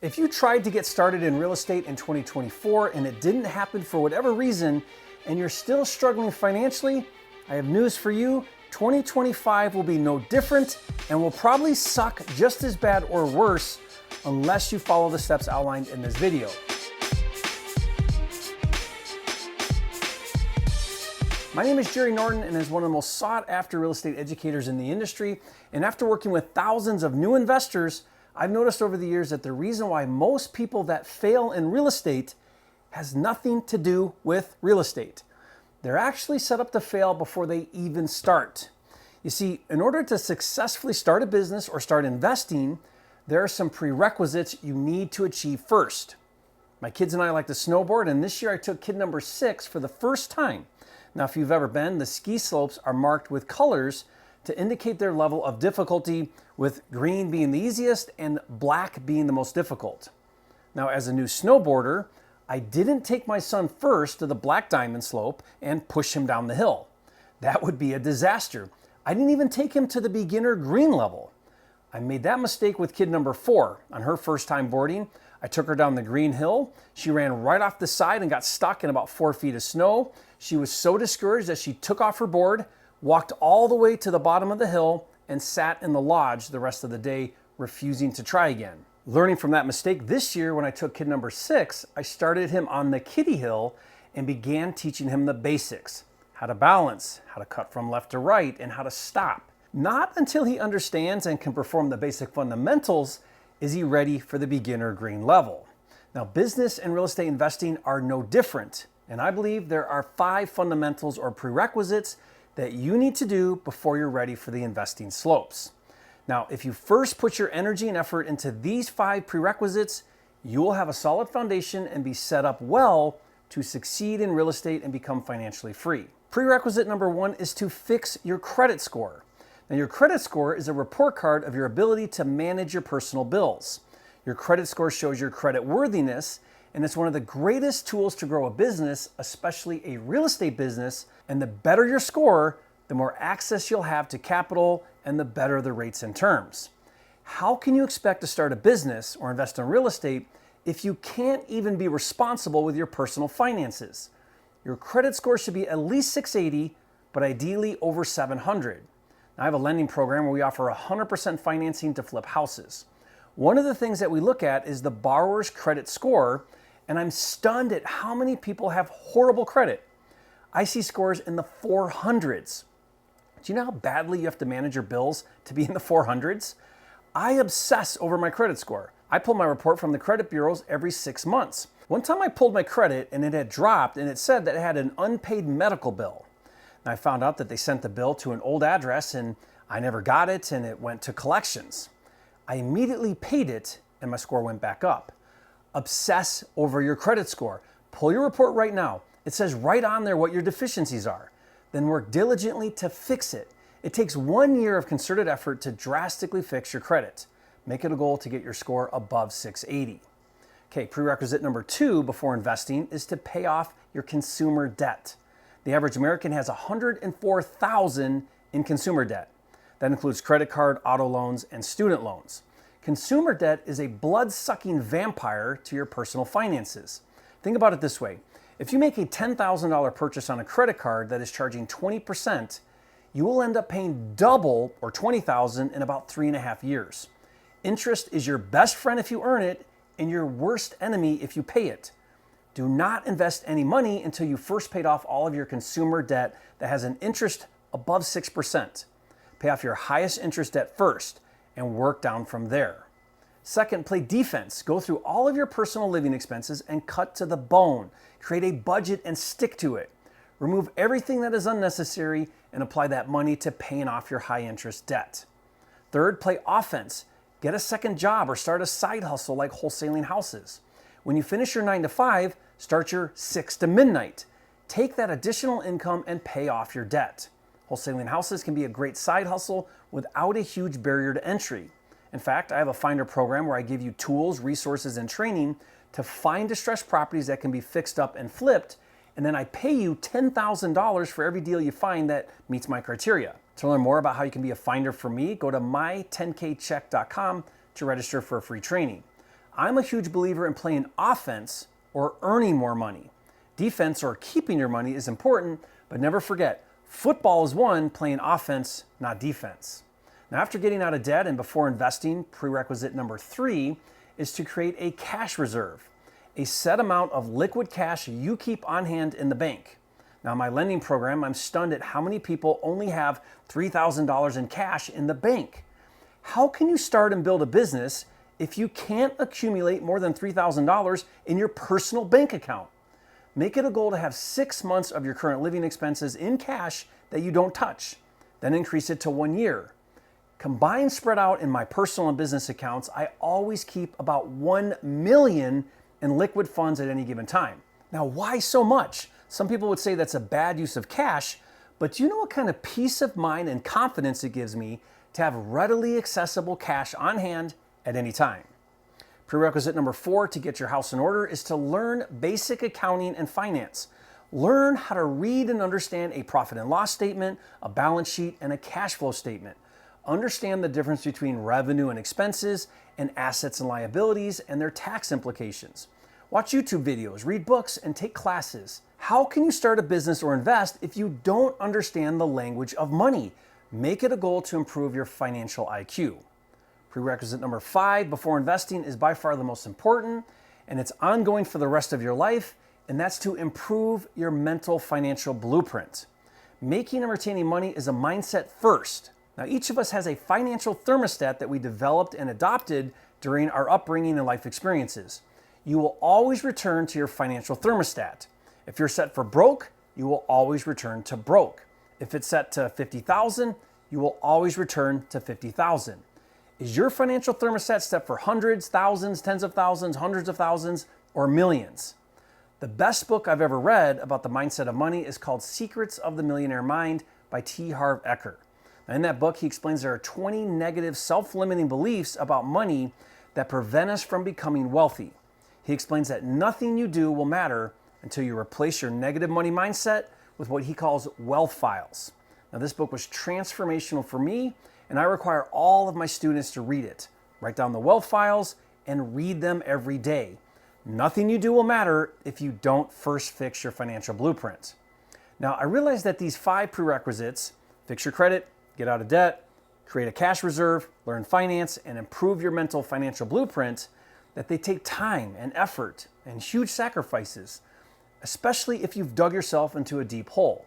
If you tried to get started in real estate in 2024 and it didn't happen for whatever reason, and you're still struggling financially, I have news for you. 2025 will be no different and will probably suck just as bad or worse unless you follow the steps outlined in this video. My name is Jerry Norton, and as one of the most sought after real estate educators in the industry, and after working with thousands of new investors, I've noticed over the years that the reason why most people that fail in real estate has nothing to do with real estate. They're actually set up to fail before they even start. You see, in order to successfully start a business or start investing, there are some prerequisites you need to achieve first. My kids and I like to snowboard, and this year I took kid number 6 for the first time. Now, if you've ever been, the ski slopes are marked with colors to indicate their level of difficulty, with green being the easiest and black being the most difficult. Now, as a new snowboarder, I didn't take my son first to the black diamond slope and push him down the hill. That would be a disaster. I didn't even take him to the beginner green level. I made that mistake with kid number 4. On her first time boarding, I took her down the green hill. She ran right off the side and got stuck in about 4 feet of snow. She was so discouraged that she took off her board, walked all the way to the bottom of the hill, and sat in the lodge the rest of the day, refusing to try again. Learning from that mistake this year, when I took kid number 6, I started him on the kiddie hill and began teaching him the basics: how to balance, how to cut from left to right, and how to stop. Not until he understands and can perform the basic fundamentals is he ready for the beginner green level. Now, business and real estate investing are no different, and I believe there are 5 fundamentals or prerequisites that you need to do before you're ready for the investing slopes. Now, if you first put your energy and effort into these 5 prerequisites, you will have a solid foundation and be set up well to succeed in real estate and become financially free. Prerequisite number 1 is to fix your credit score. Now, your credit score is a report card of your ability to manage your personal bills. Your credit score shows your credit worthiness, and it's one of the greatest tools to grow a business, especially a real estate business. And the better your score, the more access you'll have to capital and the better the rates and terms. How can you expect to start a business or invest in real estate if you can't even be responsible with your personal finances? Your credit score should be at least 680, but ideally over 700. Now, I have a lending program where we offer 100% financing to flip houses. One of the things that we look at is the borrower's credit score, and I'm stunned at how many people have horrible credit. I see scores in the 400s. Do you know how badly you have to manage your bills to be in the 400s? I obsess over my credit score. I pull my report from the credit bureaus every 6 months. One time I pulled my credit and it had dropped, and it said that it had an unpaid medical bill. And I found out that they sent the bill to an old address and I never got it, and it went to collections. I immediately paid it and my score went back up. Obsess over your credit score. Pull your report right now. It says right on there what your deficiencies are. Then work diligently to fix it. It takes 1 year of concerted effort to drastically fix your credit. Make it a goal to get your score above 680. Okay, prerequisite number 2 before investing is to pay off your consumer debt. The average American has $104,000 in consumer debt. That includes credit card, auto loans, and student loans. Consumer debt is a blood-sucking vampire to your personal finances. Think about it this way. If you make a $10,000 purchase on a credit card that is charging 20%, you will end up paying double, or $20,000, in about 3.5 years. Interest is your best friend if you earn it, and your worst enemy if you pay it. Do not invest any money until you first paid off all of your consumer debt that has an interest above 6%. Pay off your highest interest debt first and work down from there. Second, play defense. Go through all of your personal living expenses and cut to the bone. Create a budget and stick to it. Remove everything that is unnecessary and apply that money to paying off your high interest debt. Third, play offense. Get a second job or start a side hustle like wholesaling houses. When you finish your 9 to 5, start your 6 to midnight. Take that additional income and pay off your debt. Wholesaling houses can be a great side hustle without a huge barrier to entry. In fact, I have a finder program where I give you tools, resources, and training to find distressed properties that can be fixed up and flipped, and then I pay you $10,000 for every deal you find that meets my criteria. To learn more about how you can be a finder for me, go to my10kcheck.com to register for a free training. I'm a huge believer in playing offense or earning more money. Defense or keeping your money is important, but never forget, football is won playing offense, not defense. Now, after getting out of debt and before investing, prerequisite number 3 is to create a cash reserve, a set amount of liquid cash you keep on hand in the bank. Now, in my lending program, I'm stunned at how many people only have $3,000 in cash in the bank. How can you start and build a business if you can't accumulate more than $3,000 in your personal bank account? Make it a goal to have 6 months of your current living expenses in cash that you don't touch. Then increase it to 1 year. Combined spread out in my personal and business accounts, I always keep about $1 million in liquid funds at any given time. Now, why so much? Some people would say that's a bad use of cash, but do you know what kind of peace of mind and confidence it gives me to have readily accessible cash on hand at any time? Prerequisite number 4 to get your house in order is to learn basic accounting and finance. Learn how to read and understand a profit and loss statement, a balance sheet, and a cash flow statement. Understand the difference between revenue and expenses and assets and liabilities and their tax implications. Watch YouTube videos, read books, and take classes. How can you start a business or invest if you don't understand the language of money? Make it a goal to improve your financial IQ. Prerequisite number 5 before investing is by far the most important, and it's ongoing for the rest of your life, and that's to improve your mental financial blueprint. Making and retaining money is a mindset first. Now, each of us has a financial thermostat that we developed and adopted during our upbringing and life experiences. You will always return to your financial thermostat. If you're set for broke, you will always return to broke. If it's set to 50,000, you will always return to 50,000. Is your financial thermostat set for hundreds, thousands, tens of thousands, hundreds of thousands, or millions? The best book I've ever read about the mindset of money is called Secrets of the Millionaire Mind by T. Harv Eker. Now, in that book, he explains there are 20 negative self-limiting beliefs about money that prevent us from becoming wealthy. He explains that nothing you do will matter until you replace your negative money mindset with what he calls wealth files. Now, this book was transformational for me, and I require all of my students to read it. Write down the wealth files and read them every day. Nothing you do will matter if you don't first fix your financial blueprint. Now, I realize that these 5 prerequisites, fix your credit, get out of debt, create a cash reserve, learn finance, and improve your mental financial blueprint, that they take time and effort and huge sacrifices, especially if you've dug yourself into a deep hole.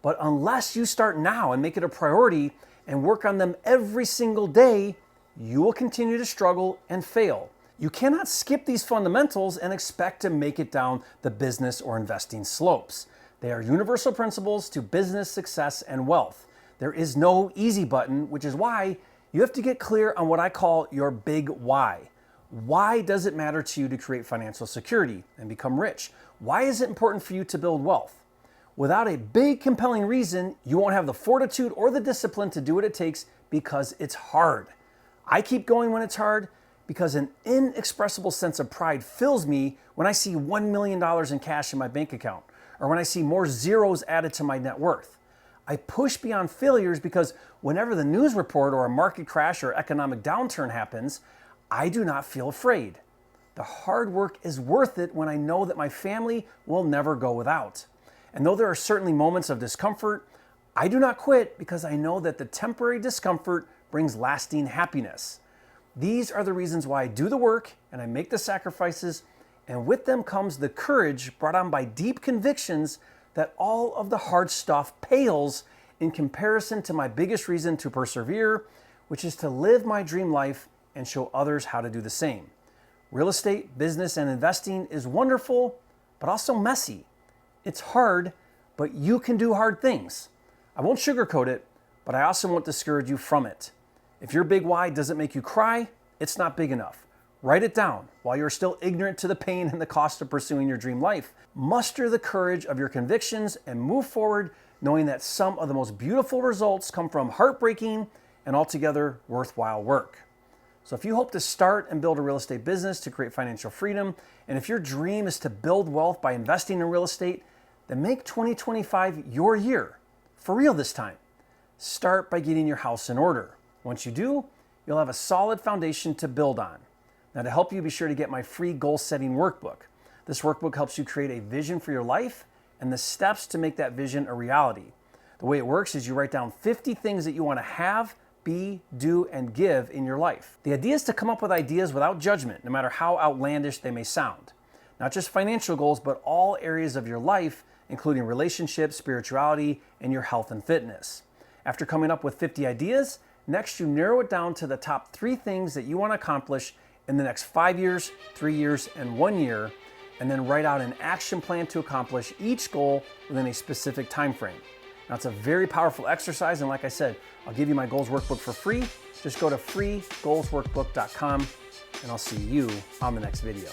But unless you start now and make it a priority and work on them every single day, you will continue to struggle and fail. You cannot skip these fundamentals and expect to make it down the business or investing slopes. They are universal principles to business success and wealth. There is no easy button, which is why you have to get clear on what I call your big why. Why does it matter to you to create financial security and become rich? Why is it important for you to build wealth? Without a big, compelling reason, you won't have the fortitude or the discipline to do what it takes because it's hard. I keep going when it's hard because an inexpressible sense of pride fills me when I see $1 million in cash in my bank account or when I see more zeros added to my net worth. I push beyond failures because whenever the news report or a market crash or economic downturn happens, I do not feel afraid. The hard work is worth it when I know that my family will never go without. And though there are certainly moments of discomfort, I do not quit because I know that the temporary discomfort brings lasting happiness. These are the reasons why I do the work and I make the sacrifices, and with them comes the courage brought on by deep convictions that all of the hard stuff pales in comparison to my biggest reason to persevere, which is to live my dream life and show others how to do the same. Real estate, business, and investing is wonderful, but also messy. It's hard, but you can do hard things. I won't sugarcoat it, but I also won't discourage you from it. If your big why doesn't make you cry, it's not big enough. Write it down while you're still ignorant to the pain and the cost of pursuing your dream life. Muster the courage of your convictions and move forward knowing that some of the most beautiful results come from heartbreaking and altogether worthwhile work. So if you hope to start and build a real estate business to create financial freedom, and if your dream is to build wealth by investing in real estate, then make 2025 your year, for real this time. Start by getting your house in order. Once you do, you'll have a solid foundation to build on. Now, to help you, be sure to get my free goal setting workbook. This workbook helps you create a vision for your life and the steps to make that vision a reality. The way it works is you write down 50 things that you want to have, be, do, and give in your life. The idea is to come up with ideas without judgment, no matter how outlandish they may sound. Not just financial goals, but all areas of your life, including relationships, spirituality, and your health and fitness. After coming up with 50 ideas, next you narrow it down to the top 3 things that you want to accomplish in the next 5 years, 3 years, and 1 year, and then write out an action plan to accomplish each goal within a specific time frame. Now, it's a very powerful exercise, and like I said, I'll give you my goals workbook for free. Just go to freegoalsworkbook.com, and I'll see you on the next video.